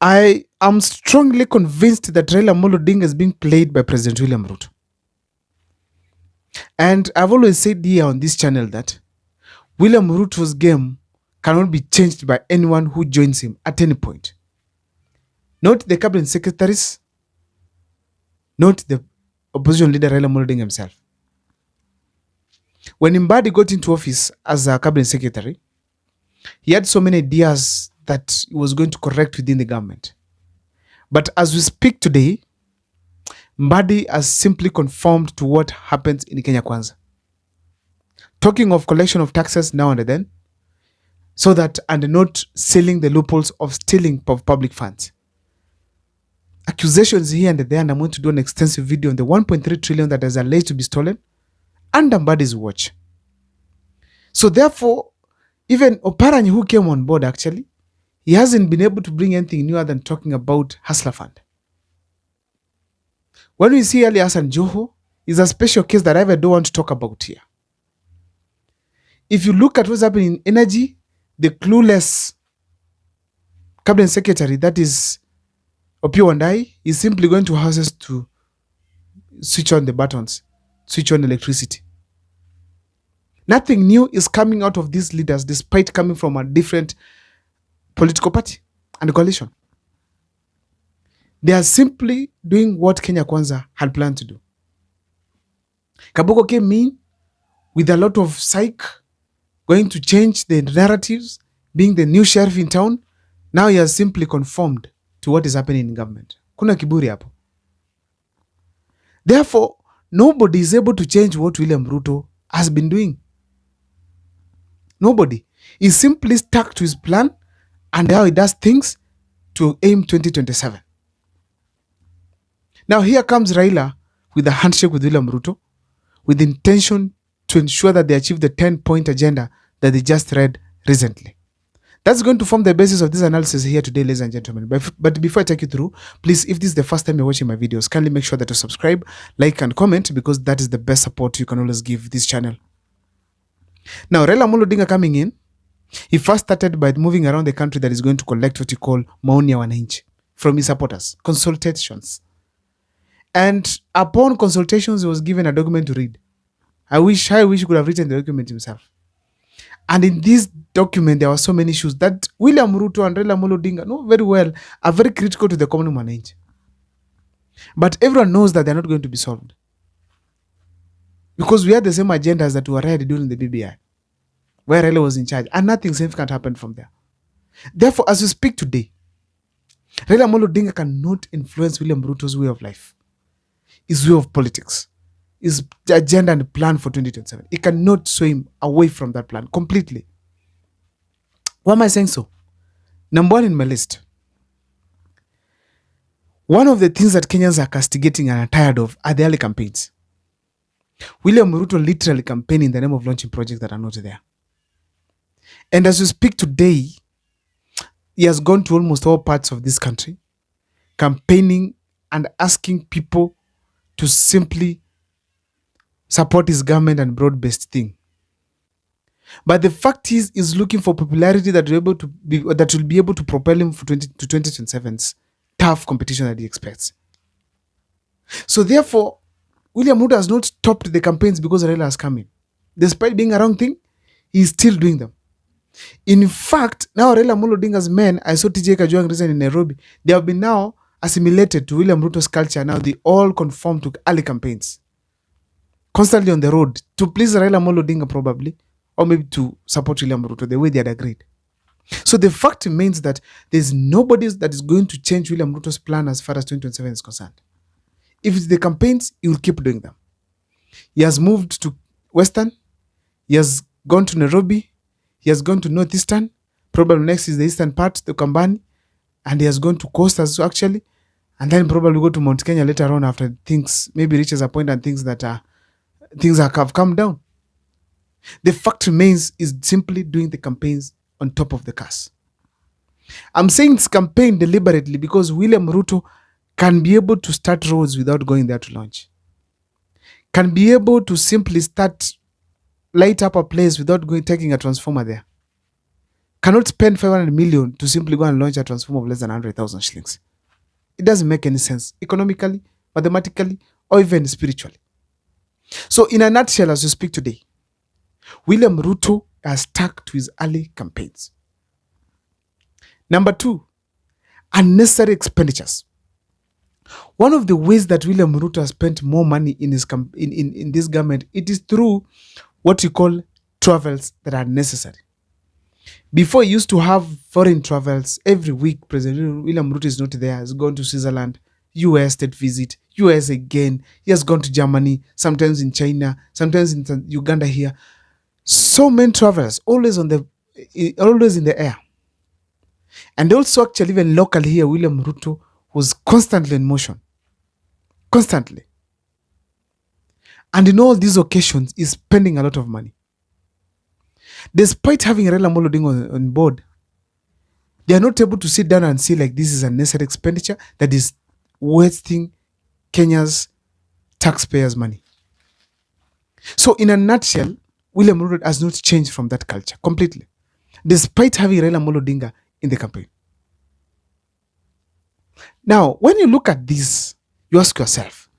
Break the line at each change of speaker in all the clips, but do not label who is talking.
I am strongly convinced that Raila Amolo Odinga is being played by President William Ruto. And I've always said here on this channel that William Ruto's game cannot be changed by anyone who joins him at any point. Not the cabinet secretaries, not the opposition leader Raila Amolo Odinga himself. When Mbadi got into office as a cabinet secretary, he had so many ideas that he was going to correct within the government. But as we speak today, Mbadi has simply conformed to what happens in Kenya Kwanza. Talking of collection of taxes now and then, so that and not sealing the loopholes of stealing of public funds. Accusations here and there, and I'm going to do an extensive video on the 1.3 trillion that is alleged to be stolen under Mbadi's watch. So therefore, even Oparanya, who came on board actually, he hasn't been able to bring anything newer than talking about Hustler Fund. When we see Ali Hassan Joho, is a special case that I don't want to talk about here. If you look at what's happening in energy, the clueless cabinet secretary, that is Opio Wandai, is simply going to houses to switch on the buttons, switch on electricity. Nothing new is coming out of these leaders despite coming from a different political party and coalition. They are simply doing what Kenya Kwanza had planned to do. Kaboko came in with a lot of psych, going to change the narratives, being the new sheriff in town. Now he has simply conformed to what is happening in government. Kuna kiburi hapo. Therefore, nobody is able to change what William Ruto has been doing. Nobody. He's simply stuck to his plan and how he does things to aim 2027. Now here comes Raila with a handshake with William Ruto with the intention to ensure that they achieve the 10-point agenda that they just read recently. That's going to form the basis of this analysis here today, ladies and gentlemen. But before I take you through, please, if this is the first time you're watching my videos, kindly make sure that you subscribe, like, and comment, because that is the best support you can always give this channel. Now, Raila Amolo Odinga coming in, he first started by moving around the country that is going to collect what you call maoni ya wananchi from his supporters, consultations. And upon consultations, he was given a document to read. I wish he could have written the document himself. And in this document, there were so many issues that William Ruto and Raila Amolo Odinga know very well are very critical to the common man. But everyone knows that they're not going to be solved. Because we had the same agendas that were read during the BBI, where Raila was in charge, and nothing significant happened from there. Therefore, as we speak today, Raila Amolo Odinga cannot influence William Ruto's way of life, his way of politics, his agenda and plan for 2027. He cannot sway him away from that plan completely. Why am I saying so? Number one in my list. One of the things that Kenyans are castigating and are tired of are the early campaigns. William Ruto literally campaigning in the name of launching projects that are not there. And as we speak today, he has gone to almost all parts of this country, campaigning and asking people to simply support his government and broad-based thing. But the fact is, he's looking for popularity that will be able to propel him to 2027's tough competition that he expects. So therefore, William Ruto has not stopped the campaigns because Raila has come in. Despite being a wrong thing, he's still doing them. In fact, now Raila Amolo Odinga's men, I saw TJ Kajwang recently in Nairobi, they have been now assimilated to William Ruto's culture. Now they all conform to early campaigns. Constantly on the road to please Raila Amolo Odinga probably, or maybe to support William Ruto the way they had agreed. So the fact remains that there's nobody that is going to change William Ruto's plan as far as 2027 is concerned. If it's the campaigns, he will keep doing them. He has moved to Western. He has gone to Nairobi. He has gone to Northeastern. Probably next is the Eastern part, the Kambani. And he has gone to Coast as well, actually. And then probably go to Mount Kenya later on after things maybe reaches a point and things have come down. The fact remains is simply doing the campaigns on top of the cars. I'm saying this campaign deliberately because William Ruto can be able to start roads without going there to launch. Can be able to simply light up a place without taking a transformer there. cannot spend 500 million to simply go and launch a transformer of less than 100,000 shillings. It doesn't make any sense economically, mathematically, or even spiritually. So in a nutshell, as we speak today, William Ruto has stuck to his early campaigns. Number two, unnecessary expenditures. One of the ways that William Ruto has spent more money in his in this government, it is through what you call travels that are necessary. Before, he used to have foreign travels every week. President William Ruto is not there. He's gone to Switzerland, US state visit, US again. He has gone to Germany, sometimes in China, sometimes in Uganda here. So many travels, always in the air. And also, actually, even locally here, William Ruto was constantly in motion. Constantly. And in all these occasions, he's spending a lot of money. Despite having Raila Odinga on board, they are not able to sit down and see like this is a necessary expenditure that is wasting Kenya's taxpayers' money. So in a nutshell, William Ruto has not changed from that culture completely, despite having Raila Odinga in the campaign. Now, when you look at this, you ask yourself,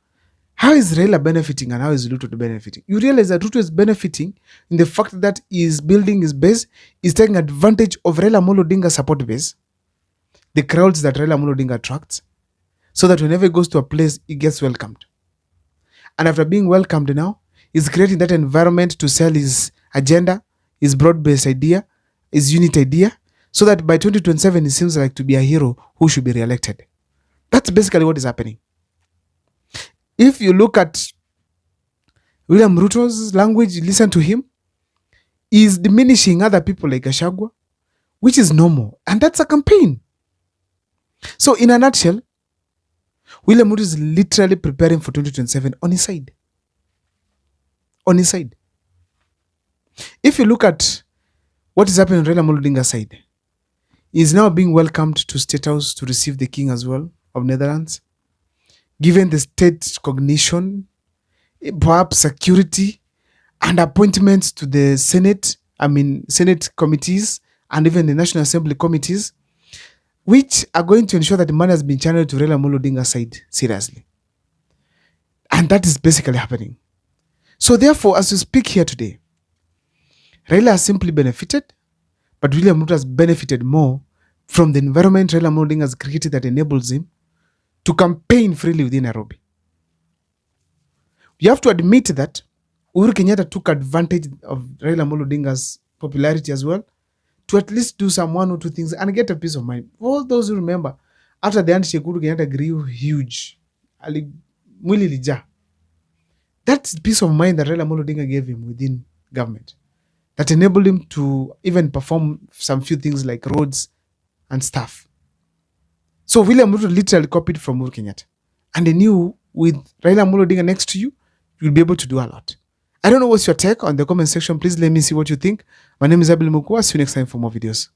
how is Raila benefiting and how is Ruto benefiting? You realize that Ruto is benefiting in the fact that he is building his base, is taking advantage of Raila Odinga's support base, the crowds that Raila Odinga attracts, so that whenever he goes to a place, he gets welcomed. And after being welcomed now, he's creating that environment to sell his agenda, his broad-based idea, his unit idea, so that by 2027, he seems like to be a hero who should be re-elected. That's basically what is happening. If you look at William Ruto's language, listen to him, he's diminishing other people like Gachagua, which is normal. And that's a campaign. So in a nutshell, William Ruto is literally preparing for 2027 on his side. On his side. If you look at what is happening on Raila Odinga's side, he is now being welcomed to State House to receive the King as well of Netherlands. Given the state cognition, perhaps security, and appointments to the Senate committees, and even the National Assembly committees, which are going to ensure that the money has been channeled to Raila Odinga's side seriously. And that is basically happening. So therefore, as we speak here today, Raila has simply benefited, but William Ruto has benefited more from the environment Raila Odinga has created that enables him to campaign freely within Nairobi. You have to admit that Uhuru Kenyatta took advantage of Raila Odinga's popularity as well to at least do some one or two things and get a peace of mind. For all those who remember, after the handshake, Uhuru Kenyatta grew huge. Mwili lija. That's the peace of mind that Raila Odinga gave him within government, that enabled him to even perform some few things like roads and stuff. So William Ruto literally copied from Uhuru Kenyatta. And he knew with Raila Odinga next to you, you'll be able to do a lot. I don't know what's your take on the comment section. Please let me see what you think. My name is Abel Mukua. See you next time for more videos.